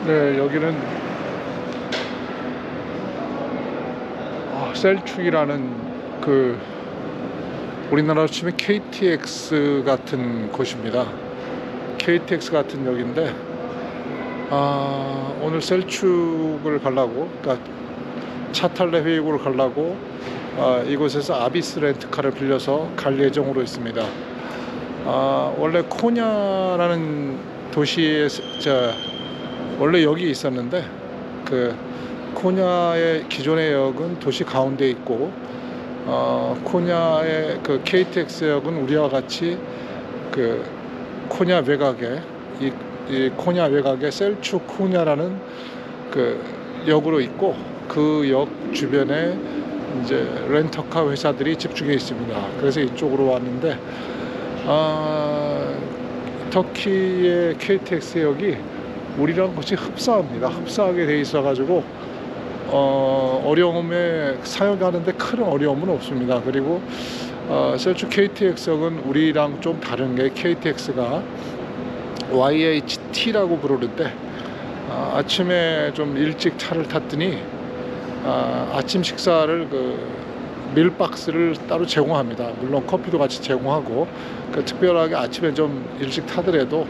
네, 여기는 셀축이라는 그 우리나라로 치면 KTX 같은 곳입니다. KTX 같은 역인데 오늘 셀축을 가려고, 그러니까 차탈레 회유구를 가려고 이곳에서 아비스 렌트카를 빌려서 갈 예정으로 있습니다. 원래 코냐라는 도시에 원래 역이 있었는데 그 코냐의 기존의 역은 도시 가운데 있고 코냐의 그 KTX 역은 우리와 같이 그 코냐 외곽에 이 코냐 외곽에 셀축 코냐라는 그 역으로 있고, 그 역 주변에 이제 렌터카 회사들이 집중해 있습니다. 그래서 이쪽으로 왔는데 터키의 KTX 역이 우리랑 같이 흡사합니다. 흡사하게 돼 있어 가지고 어려움에 사용하는데 큰 어려움은 없습니다. 그리고 셀축 KTX역은 우리랑 좀 다른 게 KTX가 YHT라고 부르는데 아침에 좀 일찍 차를 탔더니 아침 식사를 밀박스를 따로 제공합니다. 물론 커피도 같이 제공하고, 특별하게 아침에 좀 일찍 타더라도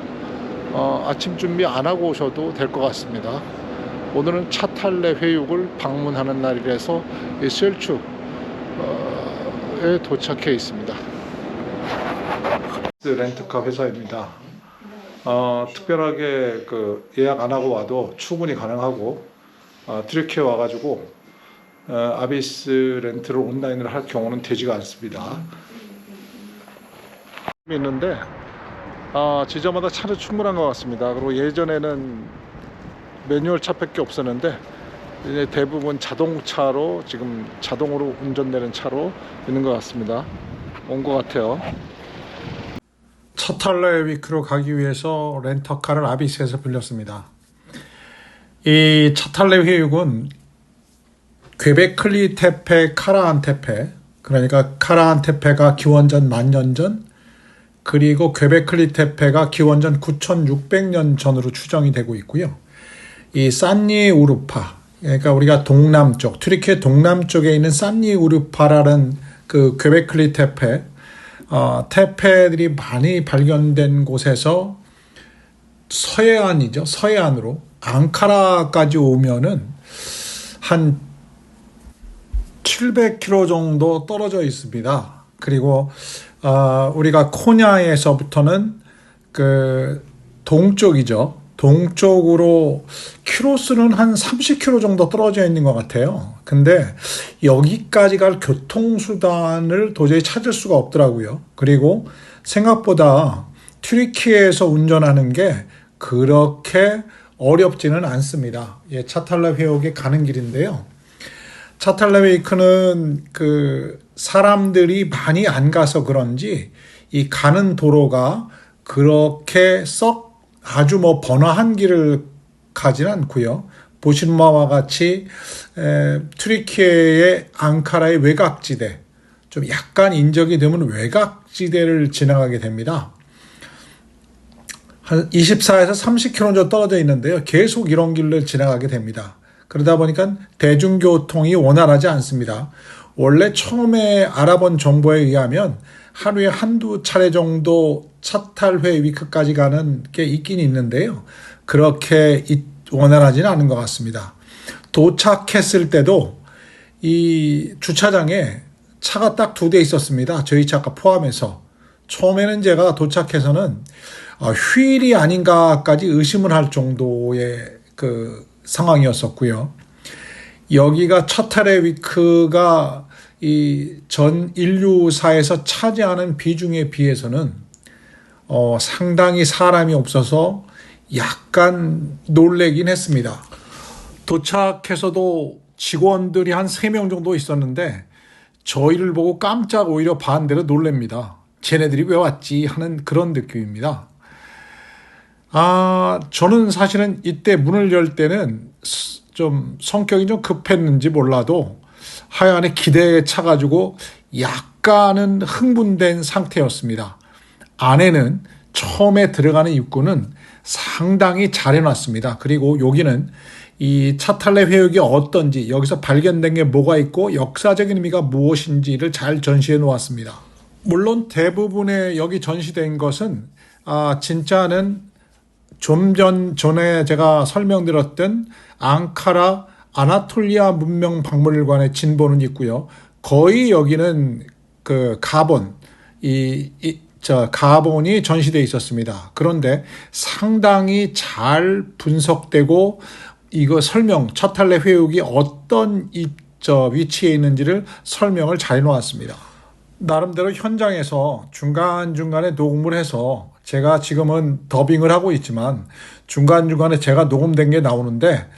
아침 준비 안 하고 오셔도 될 것 같습니다. 오늘은 차탈레 회육을 방문하는 날이라서 이 셀축에 도착해 있습니다. 렌트카 회사입니다. 특별하게 예약 안 하고 와도 충분히 가능하고, 트리키에 와가지고 아비스 렌트를 온라인으로 할 경우는 되지가 않습니다. 있는데 지점마다 차는 충분한 것 같습니다. 그리고 예전에는 매뉴얼 차밖에 없었는데 이제 대부분 자동차로, 지금 자동으로 운전되는 차로 있는 것 같습니다. 온 것 같아요. 차탈레 위크로 가기 위해서 렌터카를 아비스에서 빌렸습니다. 이 차탈레 회육은 퀘베클리 테페, 카라한 테페, 그러니까 카라한 테페가 기원전 10,000년 전, 그리고 퀘베클리 테페가 기원전 9,600년 전으로 추정이 되고 있고요. 이 산니 우르파, 그러니까 우리가 동남쪽, 튀르키예 동남쪽에 있는 산니 우르파라는 그 퀘베클리 테페, 테페들이 많이 발견된 곳에서 서해안이죠. 서해안으로 앙카라까지 오면은 한 700km 정도 떨어져 있습니다. 그리고 우리가 코냐에서부터는 그 동쪽이죠. 동쪽으로 키로수는 한 30km 정도 떨어져 있는 것 같아요. 근데 여기까지 갈 교통수단을 도저히 찾을 수가 없더라고요. 그리고 생각보다 튀르키예에서 운전하는 게 그렇게 어렵지는 않습니다. 차탈레 회역에 가는 길인데요. 차탈레 회이크는 사람들이 많이 안 가서 그런지 이 가는 도로가 그렇게 썩 아주 번화한 길을 가진 않고요. 보시는 바와 같이 튀르키예의 앙카라의 외곽지대, 좀 약간 인적이 드문 외곽지대를 지나가게 됩니다. 한 24에서 30km 정도 떨어져 있는데요. 계속 이런 길을 지나가게 됩니다. 그러다 보니까 대중교통이 원활하지 않습니다. 원래 처음에 알아본 정보에 의하면 하루에 한두 차례 정도 차탈레 위크까지 가는 게 있긴 있는데요. 그렇게 원활하지는 않은 것 같습니다. 도착했을 때도 이 주차장에 차가 딱 2대 있었습니다. 저희 차가 포함해서. 처음에는 제가 도착해서는 휴일이 아닌가까지 의심을 할 정도의 상황이었었고요. 여기가 차탈레 위크가 이 전 인류사에서 차지하는 비중에 비해서는 상당히 사람이 없어서 약간 놀래긴 했습니다. 도착해서도 직원들이 한 3명 정도 있었는데 저희를 보고 깜짝 오히려 반대로 놀랍니다. 쟤네들이 왜 왔지 하는 그런 느낌입니다. 저는 사실은 이때 문을 열 때는 좀 성격이 좀 급했는지 몰라도 하여간에 기대에 차가지고 약간은 흥분된 상태였습니다. 안에는 처음에 들어가는 입구는 상당히 잘 해놨습니다. 그리고 여기는 이 차탈레 회육이 어떤지, 여기서 발견된 게 뭐가 있고 역사적인 의미가 무엇인지를 잘 전시해 놓았습니다. 물론 대부분의 여기 전시된 것은 진짜는 좀 전에 제가 설명드렸던 앙카라 아나톨리아 문명 박물관의 진보는 있고요. 거의 여기는 그 가본이 전시되어 있었습니다. 그런데 상당히 잘 분석되고 이거 차탈레 회육이 어떤 위치에 있는지를 설명을 잘 해놓았습니다. 나름대로 현장에서 중간중간에 녹음을 해서 제가 지금은 더빙을 하고 있지만 중간중간에 제가 녹음된 게 나오는데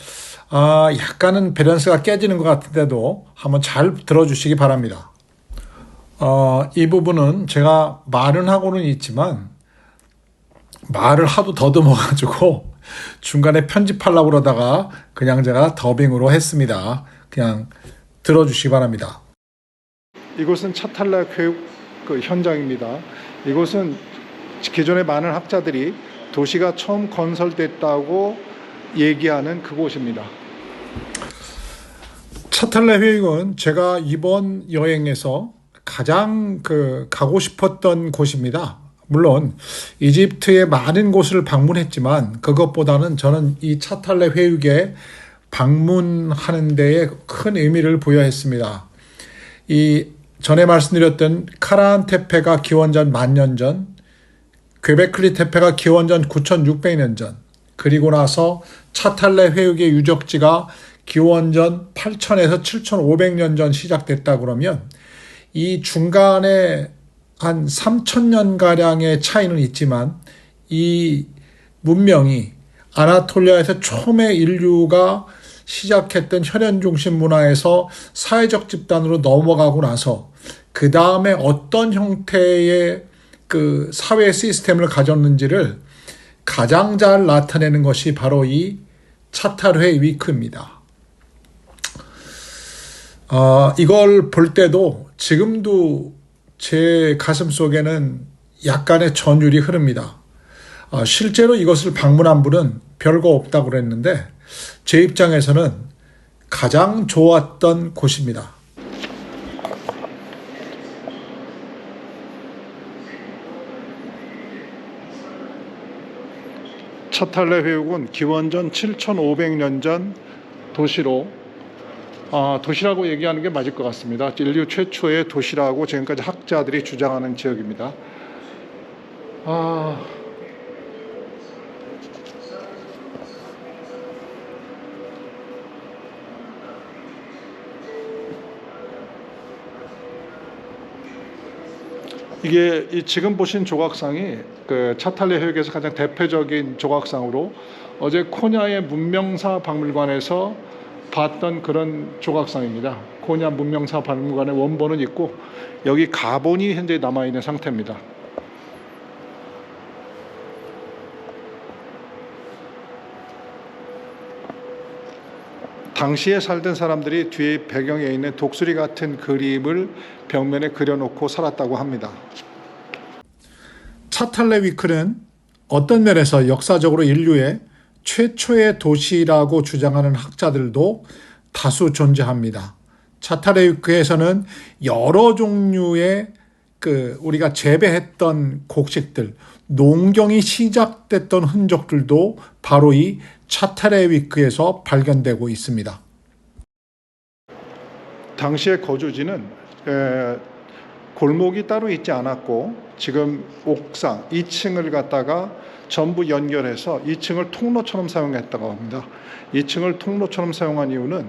약간은 밸런스가 깨지는 것 같은데도 한번 잘 들어주시기 바랍니다. 이 부분은 제가 말은 하고는 있지만 말을 하도 더듬어가지고 중간에 편집하려고 그러다가 그냥 제가 더빙으로 했습니다. 그냥 들어주시기 바랍니다. 이곳은 차탈레 회육 현장입니다. 이곳은 기존의 많은 학자들이 도시가 처음 건설됐다고 얘기하는 그곳입니다. 차탈레 회육은 제가 이번 여행에서 가장 가고 싶었던 곳입니다. 물론 이집트의 많은 곳을 방문했지만 그것보다는 저는 이 차탈레 회육에 방문하는 데에 큰 의미를 부여했습니다. 이 전에 말씀드렸던 카라한 테페가 기원전 10,000년 전, 괴베클리 테페가 기원전 9,600년 전, 그리고 나서 차탈레 회육의 유적지가 기원전 8,000에서 7,500년 전 시작됐다 그러면 이 중간에 한 3,000년가량의 차이는 있지만 이 문명이 아나톨리아에서 처음에 인류가 시작했던 혈연 중심 문화에서 사회적 집단으로 넘어가고 나서 그 다음에 어떤 형태의 사회 시스템을 가졌는지를 가장 잘 나타내는 것이 바로 이 차탈레 위크입니다. 이걸 볼 때도 지금도 제 가슴 속에는 약간의 전율이 흐릅니다. 실제로 이것을 방문한 분은 별거 없다고 그랬는데 제 입장에서는 가장 좋았던 곳입니다. 차탈레 회육은 기원전 7,500년 전 도시로 도시라고 얘기하는 게 맞을 것 같습니다. 인류 최초의 도시라고 지금까지 학자들이 주장하는 지역입니다. 이게 지금 보신 조각상이 차탈레 회육에서 가장 대표적인 조각상으로 어제 코냐의 문명사 박물관에서 봤던 그런 조각상입니다. 코냐 문명사 박물관의 원본은 있고 여기 가본이 현재 남아있는 상태입니다. 당시에 살던 사람들이 뒤에 배경에 있는 독수리 같은 그림을 벽면에 그려놓고 살았다고 합니다. 차탈레 위크는 어떤 면에서 역사적으로 인류의 최초의 도시라고 주장하는 학자들도 다수 존재합니다. 차탈레 위크에서는 여러 종류의 우리가 재배했던 곡식들, 농경이 시작됐던 흔적들도 바로 이 차탈레 위크에서 발견되고 있습니다. 당시의 거주지는 골목이 따로 있지 않았고 지금 옥상 2층을 갖다가 전부 연결해서 2층을 통로처럼 사용했다고 합니다. 2층을 통로처럼 사용한 이유는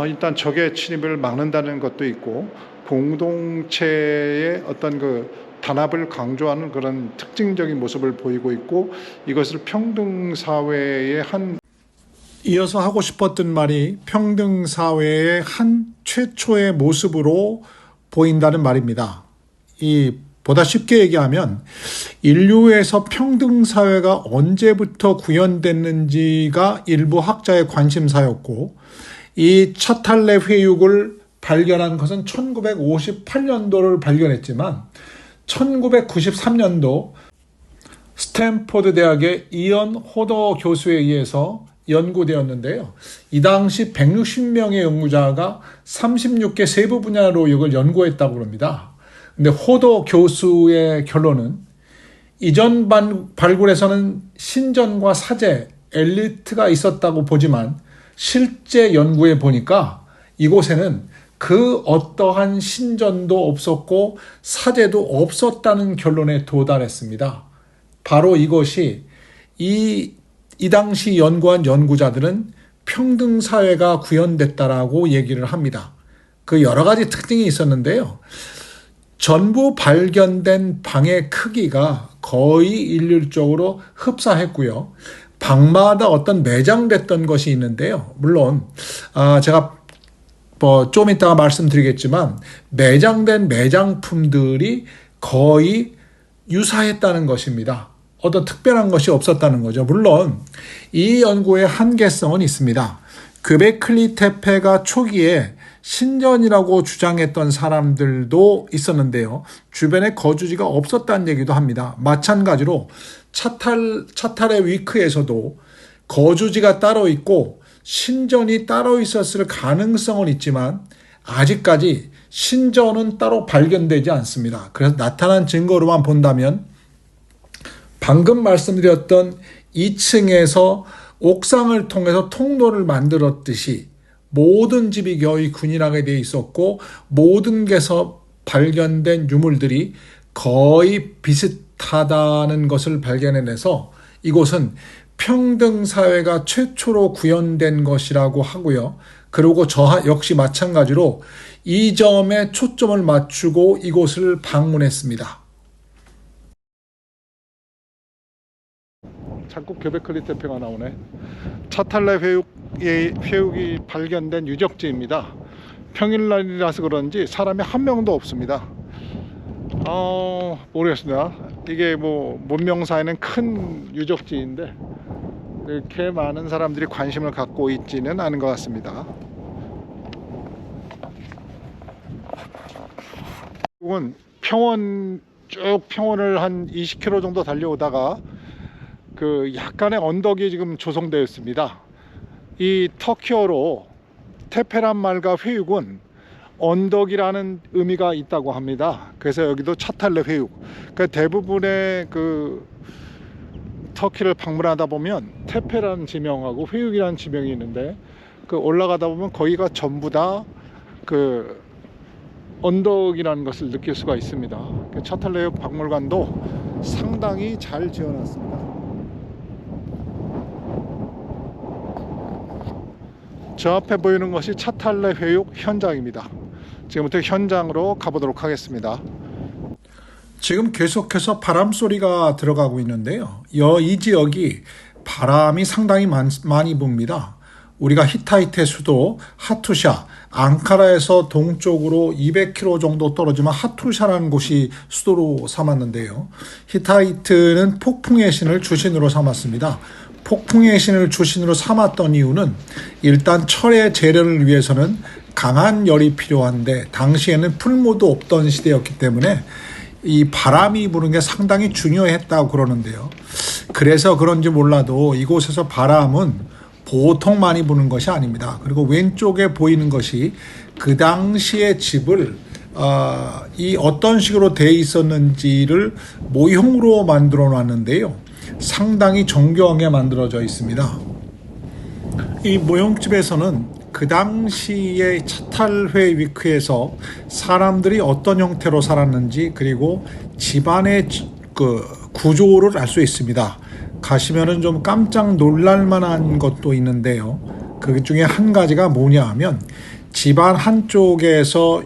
일단 적의 침입을 막는다는 것도 있고 공동체의 어떤 단합을 강조하는 그런 특징적인 모습을 보이고 있고 이것을 평등사회의 이어서 하고 싶었던 말이 평등사회의 한 최초의 모습으로 보인다는 말입니다. 보다 쉽게 얘기하면 인류에서 평등사회가 언제부터 구현됐는지가 일부 학자의 관심사였고 이 차탈레 회육을 발견한 것은 1958년도를 발견했지만 1993년도 스탠포드 대학의 이언 호더 교수에 의해서 연구되었는데요. 이 당시 160명의 연구자가 36개 세부 분야로 이걸 연구했다고 합니다. 근데 호더 교수의 결론은 이전 발굴에서는 신전과 사제, 엘리트가 있었다고 보지만 실제 연구에 보니까 이곳에는 그 어떠한 신전도 없었고 사제도 없었다는 결론에 도달했습니다. 바로 이것이 이 당시 연구한 연구자들은 평등사회가 구현됐다라고 얘기를 합니다. 그 여러 가지 특징이 있었는데요. 전부 발견된 방의 크기가 거의 일률적으로 흡사했고요. 방마다 어떤 매장됐던 것이 있는데요. 물론 제가 좀 이따가 말씀드리겠지만 매장된 매장품들이 거의 유사했다는 것입니다. 어떤 특별한 것이 없었다는 거죠. 물론 이 연구의 한계성은 있습니다. göbekli tepe가 초기에 신전이라고 주장했던 사람들도 있었는데요. 주변에 거주지가 없었다는 얘기도 합니다. 마찬가지로 차탈의 위크에서도 거주지가 따로 있고 신전이 따로 있었을 가능성은 있지만 아직까지 신전은 따로 발견되지 않습니다. 그래서 나타난 증거로만 본다면 방금 말씀드렸던 2층에서 옥상을 통해서 통로를 만들었듯이 모든 집이 거의 균일하게 되어 있었고 모든 곳에서 발견된 유물들이 거의 비슷하다는 것을 발견해내서 이곳은 평등사회가 최초로 구현된 것이라고 하고요. 그리고 저 역시 마찬가지로 이 점에 초점을 맞추고 이곳을 방문했습니다. 자꾸 göbekli tepe가 나오네. 차탈레 회육이 발견된 유적지입니다. 평일날이라서 그런지 사람이 한 명도 없습니다. 모르겠습니다. 이게 뭐 문명사에는 큰 유적지인데 이렇게 많은 사람들이 관심을 갖고 있지는 않은 것 같습니다. 이건 평원을 한 20km 정도 달려오다가 그 약간의 언덕이 지금 조성되어 있습니다. 이 터키어로 테페란 말과 회육은 언덕이라는 의미가 있다고 합니다. 그래서 여기도 차탈레 회육. 그러니까 대부분의 그 터키를 방문하다 보면 테페라는 지명하고 회육이라는 지명이 있는데 그 올라가다 보면 거기가 전부 다 그 언덕이라는 것을 느낄 수가 있습니다. 차탈레 회육 박물관도 상당히 잘 지어놨습니다. 저 앞에 보이는 것이 차탈레 회육 현장입니다. 지금부터 현장으로 가보도록 하겠습니다. 지금 계속해서 바람 소리가 들어가고 있는데요. 이 지역이 바람이 상당히 많이 붑니다. 우리가 히타이트의 수도 하투샤, 앙카라에서 동쪽으로 200km 정도 떨어지면 하투샤라는 곳이 수도로 삼았는데요. 히타이트는 폭풍의 신을 주신으로 삼았습니다. 폭풍의 신을 주신으로 삼았던 이유는 일단 철의 재래를 위해서는 강한 열이 필요한데 당시에는 풀무도 없던 시대였기 때문에 이 바람이 부는 게 상당히 중요했다고 그러는데요. 그래서 그런지 몰라도 이곳에서 바람은 보통 많이 부는 것이 아닙니다. 그리고 왼쪽에 보이는 것이 그 당시의 집을 이 어떤 식으로 되어 있었는지를 모형으로 만들어 놨는데요. 상당히 정교하게 만들어져 있습니다. 이 모형집에서는 그 당시의 차탈회 위크에서 사람들이 어떤 형태로 살았는지 그리고 집안의 그 구조를 알 수 있습니다. 가시면은 좀 깜짝 놀랄 만한 것도 있는데요. 그 중에 한 가지가 뭐냐 하면 집안 한쪽에서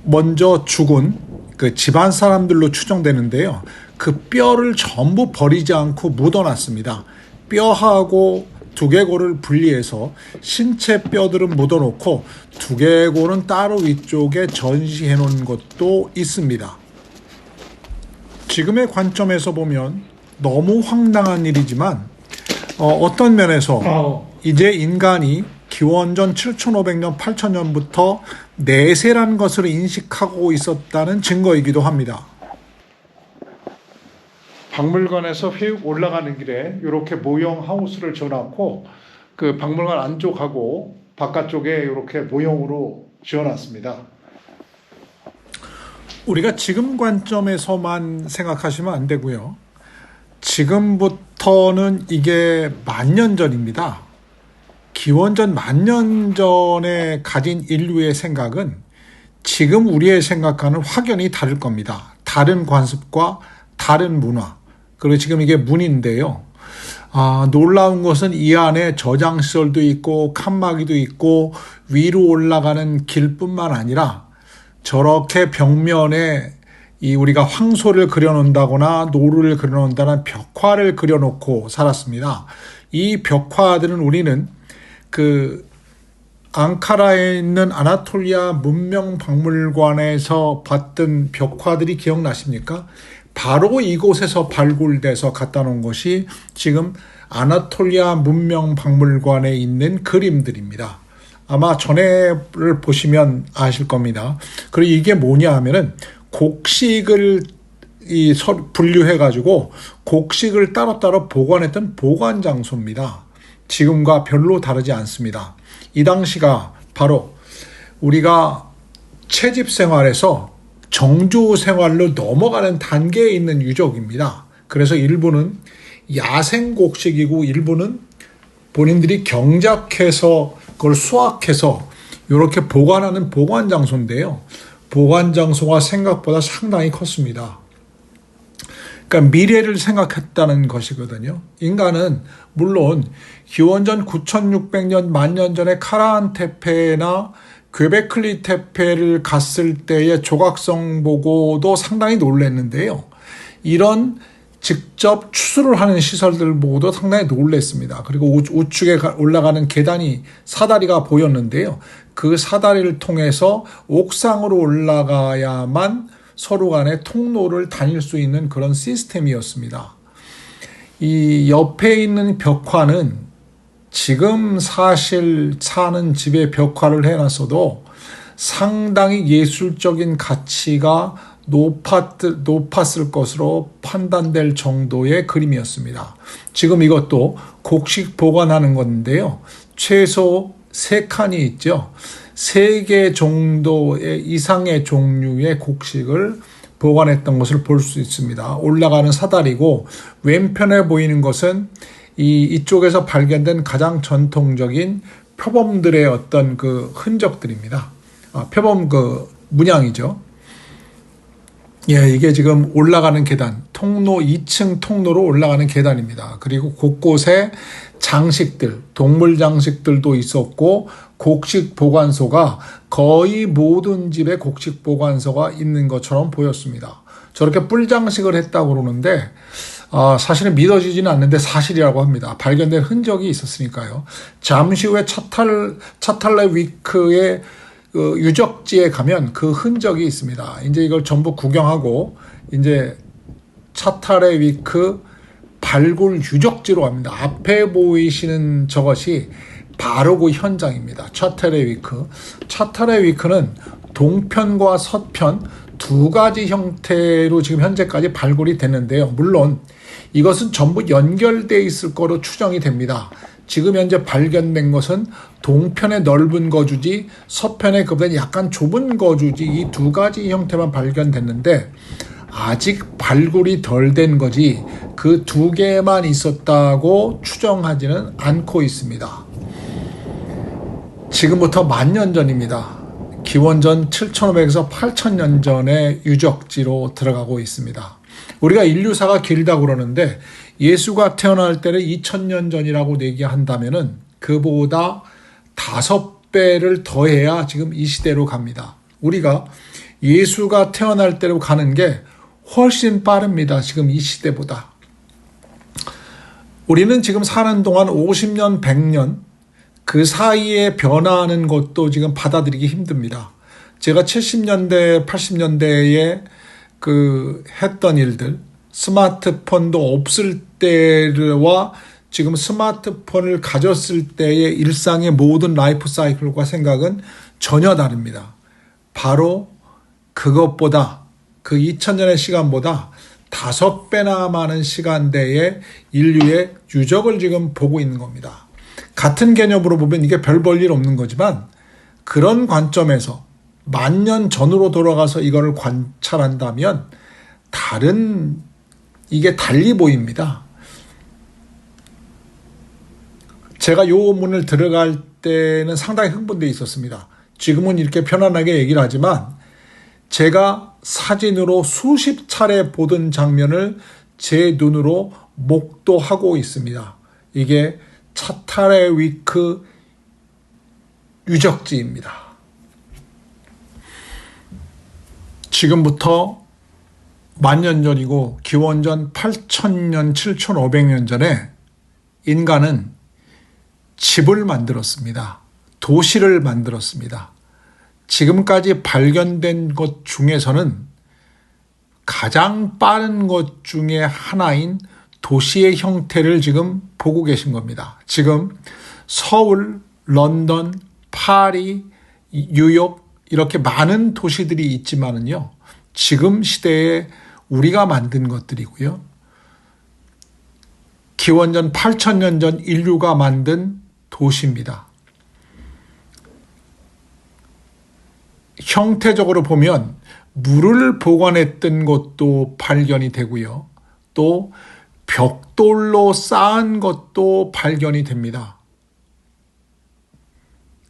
먼저 죽은 그 집안 사람들로 추정되는데요. 그 뼈를 전부 버리지 않고 묻어놨습니다. 뼈하고 두개골을 분리해서 신체 뼈들은 묻어놓고 두개골은 따로 위쪽에 전시해 놓은 것도 있습니다. 지금의 관점에서 보면 너무 황당한 일이지만 어떤 면에서 이제 인간이 기원전 7500년, 8000년부터 내세라는 것을 인식하고 있었다는 증거이기도 합니다. 박물관에서 회육 올라가는 길에 이렇게 모형 하우스를 지어놨고 그 박물관 안쪽하고 바깥쪽에 이렇게 모형으로 지어놨습니다. 우리가 지금 관점에서만 생각하시면 안 되고요. 지금부터는 이게 만년 전입니다. 기원전 만년 전에 가진 인류의 생각은 지금 우리의 생각과는 확연히 다를 겁니다. 다른 관습과 다른 문화. 그리고 지금 이게 문인데요. 놀라운 것은 이 안에 저장시설도 있고 칸막이도 있고 위로 올라가는 길뿐만 아니라 저렇게 벽면에 우리가 황소를 그려놓는다거나 노루를 그려놓는다는 벽화를 그려놓고 살았습니다. 이 벽화들은 우리는 그 앙카라에 있는 아나톨리아 문명박물관에서 봤던 벽화들이 기억나십니까? 바로 이곳에서 발굴돼서 갖다 놓은 것이 지금 아나톨리아 문명박물관에 있는 그림들입니다. 아마 전에를 보시면 아실 겁니다. 그리고 이게 뭐냐 하면은 곡식을 분류해가지고 곡식을 따로따로 보관했던 보관 장소입니다. 지금과 별로 다르지 않습니다. 이 당시가 바로 우리가 채집 생활에서 정조 생활로 넘어가는 단계에 있는 유적입니다. 그래서 일부는 야생 곡식이고 일부는 본인들이 경작해서 그걸 수확해서 이렇게 보관하는 보관 장소인데요. 보관 장소가 생각보다 상당히 컸습니다. 그러니까 미래를 생각했다는 것이거든요. 인간은 물론 기원전 9600년 만년 전에 카라한 테페나 괴베클리 테페를 갔을 때의 조각성 보고도 상당히 놀랐는데요. 이런 직접 추수를 하는 시설들 보고도 상당히 놀랐습니다. 그리고 우측에 올라가는 계단이 사다리가 보였는데요. 그 사다리를 통해서 옥상으로 올라가야만 서로 간에 통로를 다닐 수 있는 그런 시스템이었습니다. 이 옆에 있는 벽화는 지금 사실 사는 집에 벽화를 해놨어도 상당히 예술적인 가치가 높았을 것으로 판단될 정도의 그림이었습니다. 지금 이것도 곡식 보관하는 건데요. 최소 3칸이 있죠. 3개 정도의 이상의 종류의 곡식을 보관했던 것을 볼 수 있습니다. 올라가는 사다리고 왼편에 보이는 것은 이쪽에서 발견된 가장 전통적인 표범들의 어떤 그 흔적들입니다. 표범 그 문양이죠. 예, 이게 지금 올라가는 계단, 통로 2층 통로로 올라가는 계단입니다. 그리고 곳곳에 장식들, 동물 장식들도 있었고 곡식 보관소가 거의 모든 집에 곡식 보관소가 있는 것처럼 보였습니다. 저렇게 뿔장식을 했다고 그러는데 사실은 믿어지지는 않는데 사실이라고 합니다. 발견된 흔적이 있었으니까요. 잠시 후에 차탈레 위크의 유적지에 가면 그 흔적이 있습니다. 이제 이걸 전부 구경하고 이제 차탈레 위크 발굴 유적지로 갑니다. 앞에 보이시는 저것이 바로 그 현장입니다. 차탈레 위크. 차탈레 위크는 동편과 서편 두 가지 형태로 지금 현재까지 발굴이 됐는데요. 물론 이것은 전부 연결되어 있을 거로 추정이 됩니다. 지금 현재 발견된 것은 동편의 넓은 거주지, 서편의 그보다 약간 좁은 거주지 이 두 가지 형태만 발견됐는데 아직 발굴이 덜 된 거지 그 두 개만 있었다고 추정하지는 않고 있습니다. 지금부터 만년 전입니다. 기원전 7500에서 8000년 전의 유적지로 들어가고 있습니다. 우리가 인류사가 길다고 그러는데 예수가 태어날 때를 2000년 전이라고 얘기한다면은 그보다 5배를 더해야 지금 이 시대로 갑니다. 우리가 예수가 태어날 때로 가는 게 훨씬 빠릅니다. 지금 이 시대보다. 우리는 지금 사는 동안 50년, 100년 그 사이에 변화하는 것도 지금 받아들이기 힘듭니다. 제가 70년대, 80년대에 했던 일들, 스마트폰도 없을 때와 지금 스마트폰을 가졌을 때의 일상의 모든 라이프 사이클과 생각은 전혀 다릅니다. 바로 그것보다 그 2000년의 시간보다 5배나 많은 시간대에 인류의 유적을 지금 보고 있는 겁니다. 같은 개념으로 보면 이게 별 볼 일 없는 거지만 그런 관점에서 10,000년 전으로 돌아가서 이거를 관찰한다면 이게 달리 보입니다. 제가 요 문을 들어갈 때는 상당히 흥분되어 있었습니다. 지금은 이렇게 편안하게 얘기를 하지만 제가 사진으로 수십 차례 보던 장면을 제 눈으로 목도하고 있습니다. 이게 차타레위크 유적지입니다. 지금부터 10,000년 전이고 기원전 8,000년, 7,500년 전에 인간은 집을 만들었습니다. 도시를 만들었습니다. 지금까지 발견된 것 중에서는 가장 빠른 것 중에 하나인 도시의 형태를 지금 보고 계신 겁니다. 지금 서울, 런던, 파리, 뉴욕 이렇게 많은 도시들이 있지만은요. 지금 시대에 우리가 만든 것들이고요. 기원전 8,000년 전 인류가 만든 도시입니다. 형태적으로 보면 물을 보관했던 것도 발견이 되고요. 또 벽돌로 쌓은 것도 발견이 됩니다.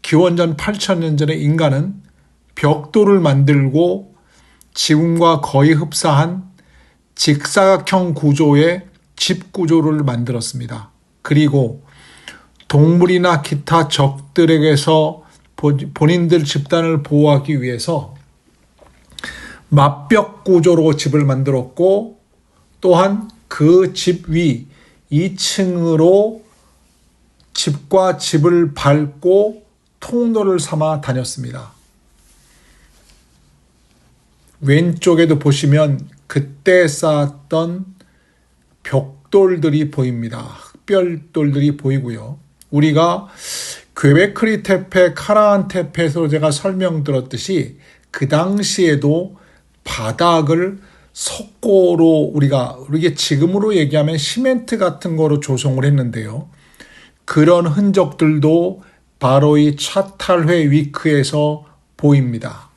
기원전 8,000년 전에 인간은 벽돌을 만들고 지금과 거의 흡사한 직사각형 구조의 집 구조를 만들었습니다. 그리고 동물이나 기타 적들에게서 본인들 집단을 보호하기 위해서 맞벽 구조로 집을 만들었고 또한 그 집 위 2층으로 집과 집을 밟고 통로를 삼아 다녔습니다. 왼쪽에도 보시면 그때 쌓았던 벽돌들이 보입니다. 흑별돌들이 보이고요. 우리가 괴베크리 테페, 카라한 테페에서 제가 설명드렸듯이 그 당시에도 바닥을 석고로 우리가 지금으로 얘기하면 시멘트 같은 거로 조성을 했는데요. 그런 흔적들도 바로 이 차탈회 위크에서 보입니다.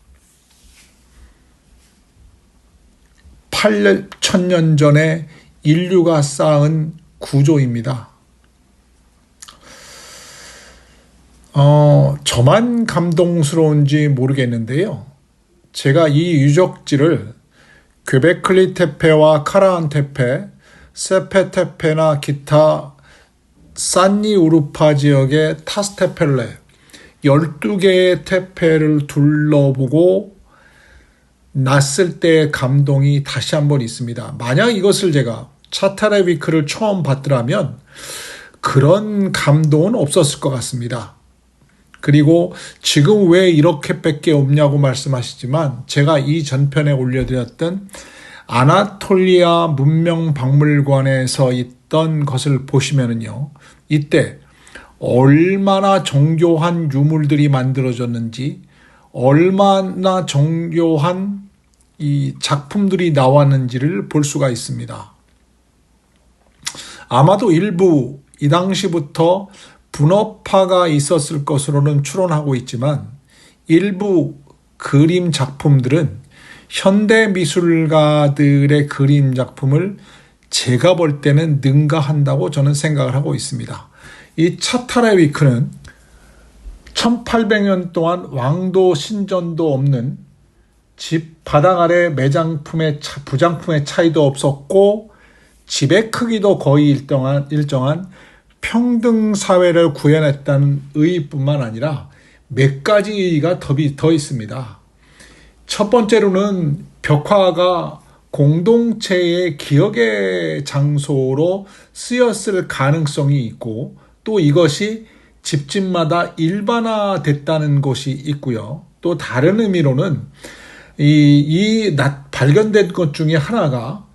8,000년 전에 인류가 쌓은 구조입니다. 저만 감동스러운지 모르겠는데요. 제가 이 유적지를 괴베클리 테페와 카라한 테페, 세페 테페나 기타 산니 우르파 지역의 타스테펠레 12개의 테페를 둘러보고 났을 때의 감동이 다시 한번 있습니다. 만약 이것을 제가 차타레위크를 처음 봤더라면 그런 감동은 없었을 것 같습니다. 그리고 지금 왜 이렇게밖에 없냐고 말씀하시지만 제가 이 전편에 올려드렸던 아나톨리아 문명박물관에서 있던 것을 보시면은요. 이때 얼마나 정교한 유물들이 만들어졌는지 얼마나 정교한 이 작품들이 나왔는지를 볼 수가 있습니다. 아마도 일부 이 당시부터 분업화가 있었을 것으로는 추론하고 있지만 일부 그림 작품들은 현대 미술가들의 그림 작품을 제가 볼 때는 능가한다고 저는 생각을 하고 있습니다. 이 차타레위크는 1800년 동안 왕도 신전도 없는 집 바닥 아래 매장품의 부장품의 차이도 없었고 집의 크기도 거의 일정한 평등 사회를 구현했다는 의의뿐만 아니라 몇 가지 의의가 더 있습니다. 첫 번째로는 벽화가 공동체의 기억의 장소로 쓰였을 가능성이 있고 또 이것이 집집마다 일반화됐다는 것이 있고요. 또 다른 의미로는 발견된 것 중에 하나가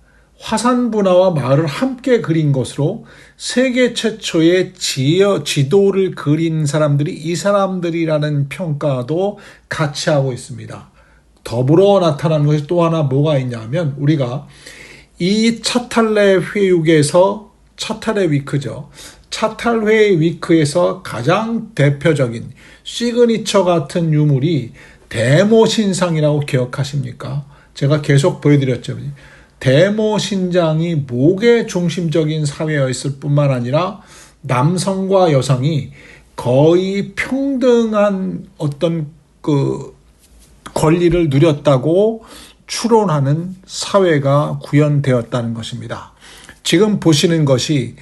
화산분화와 마을을 함께 그린 것으로 세계 최초의 지도를 그린 사람들이 이 사람들이라는 평가도 같이 하고 있습니다. 더불어 나타나는 것이 또 하나 뭐가 있냐면 우리가 이 차탈레 회육에서 차탈레 위크죠. 차탈레 위크에서 가장 대표적인 시그니처 같은 유물이 대모신상이라고 기억하십니까? 제가 계속 보여드렸죠. 대모신장이 목의 중심적인 사회였을 뿐만 아니라 남성과 여성이 거의 평등한 어떤 그 권리를 누렸다고 추론하는 사회가 구현되었다는 것입니다. 지금 보시는 것이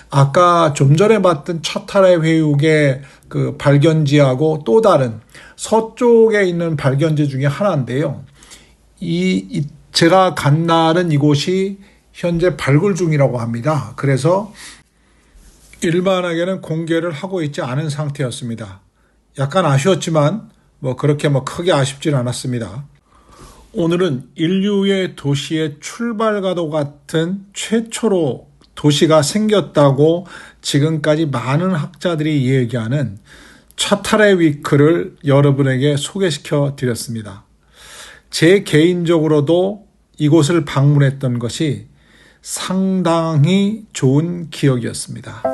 아까 좀 전에 봤던 차탈레 회육의 그 발견지하고 또 다른 서쪽에 있는 발견지 중에 하나인데요. 제가 간 날은 이곳이 현재 발굴 중이라고 합니다. 그래서 일반에게는 공개를 하고 있지 않은 상태였습니다. 약간 아쉬웠지만 그렇게 크게 아쉽진 않았습니다. 오늘은 인류의 도시의 출발과도 같은 최초로 도시가 생겼다고 지금까지 많은 학자들이 얘기하는 차탈레 위크를 여러분에게 소개시켜 드렸습니다. 제 개인적으로도 이곳을 방문했던 것이 상당히 좋은 기억이었습니다.